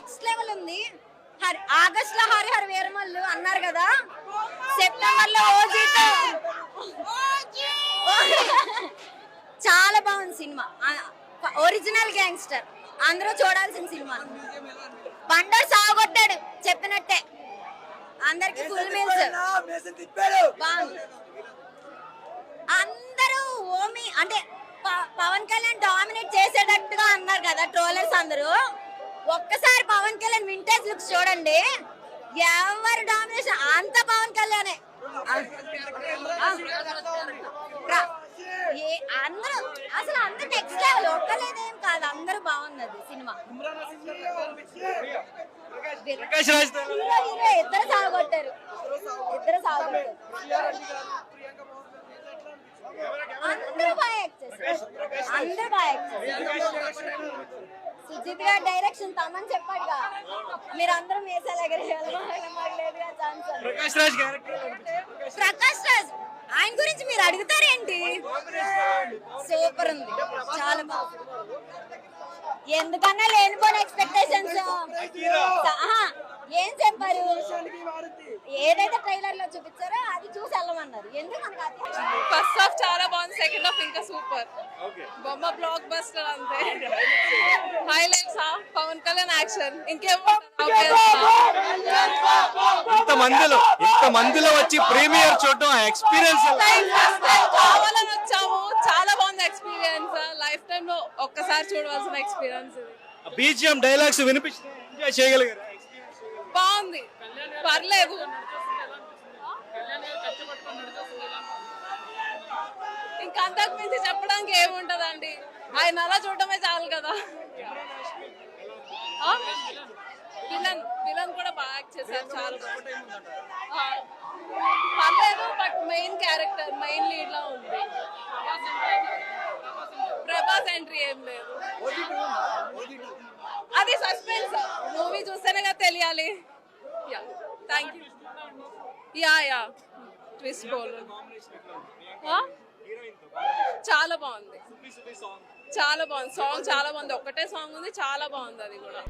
Next level ఉంది. August లో హరిహర వీరమల్లు అన్నారు కదా, సెప్టెంబర్ లో ఓజీతో చాలా బాగుంది సినిమా. ఒరిజినల్ గ్యాంగ్స్టర్, అందరూ చూడాల్సిన సినిమా. బండర్ సాగొట్టాడు చెప్పినట్టే, అందరికి ఫుల్ మీల్స్. అందరూ ఓమి అంటే పవన్ కళ్యాణ్ డామినేట్ చేసేటట్టుగా అన్నారు కదా ట్రోలర్స్ అందరూ. ఒక్కసారి పవన్ కళ్యాణ్ వింటేజ్ లుక్స్ చూడండి, ఎవరు డామినేషన్ అంత పవన్ కళ్యాణే. అందరూ అసలు అందరు నెక్స్ట్ లెవెల్, ఒక్కలేదేం కాదు, అందరూ బాగున్నది సినిమా. ఇద్దరు సాగొట్టారు. అందరూ బాగా యాక్ట్ చేస్తారు. సుజిత్ గారి డైరెక్షన్ తమని చెప్పాడుగా, మీరు అందరూ మీసాలు ఎగరేయాలి ఛాన్స్. ప్రకాష్ రాజ్ ఆయన గురించి మీరు అడుగుతారేంటి? సూపర్ ఉంది, చాలా బాగుంది. ఎందుకన్నా లేనిపోయిన ఎక్స్పెక్టేషన్స్. ఏం చెప్పారు, ఏదైతే ట్రైలర్ లో చూపించారో అది చూసి వెళ్ళమన్నారు. ఎందుకు ఫస్ట్ హాఫ్ చాలా బాగుంది, సెకండ్ హాఫ్ ఇంకా సూపర్. బొమ్మ బ్లాక్ బస్టర్ అంతే. హైలైట్స్ పవన్ కళ్యాణ్ యాక్షన్, ఇంత మందిలో వచ్చి ప్రీమియర్ చూడటం ఎక్స్పీరియన్స్ కావాలని వచ్చాము. చాలా బాగుంది ఎక్స్పీరియన్స్, లైఫ్ టైమ్ లో ఒక్కసారి చూడవలసిన ఎక్స్పీరియన్స్. బీజిఎం డైలాగ్స్ వినిపించి ఎంజాయ్ చేయగలిగారు. బాగుంది, పర్లేదు. ఇంకా అంతకు మించి చెప్పడానికి ఏముంటదండి, ఆయన అలా చూడటమే చాలు కదా. విలన్ కూడా బాగా యాక్ట్ చేశారు, చాలా పర్లేదు. But main character, main lead లా ఉంది. ప్రభాస్ ఎంట్రీ ఏం లేదు, అది సస్పెన్స్. మూవీ చూస్తేనే కదా తెలియాలి. Thank you. యా ట్విస్ట్ బోల్ చాలా బాగుంది, చాలా బాగుంది. సాంగ్ చాలా బాగుంది, ఒక్కటే సాంగ్ ఉంది, చాలా బాగుంది అది కూడా.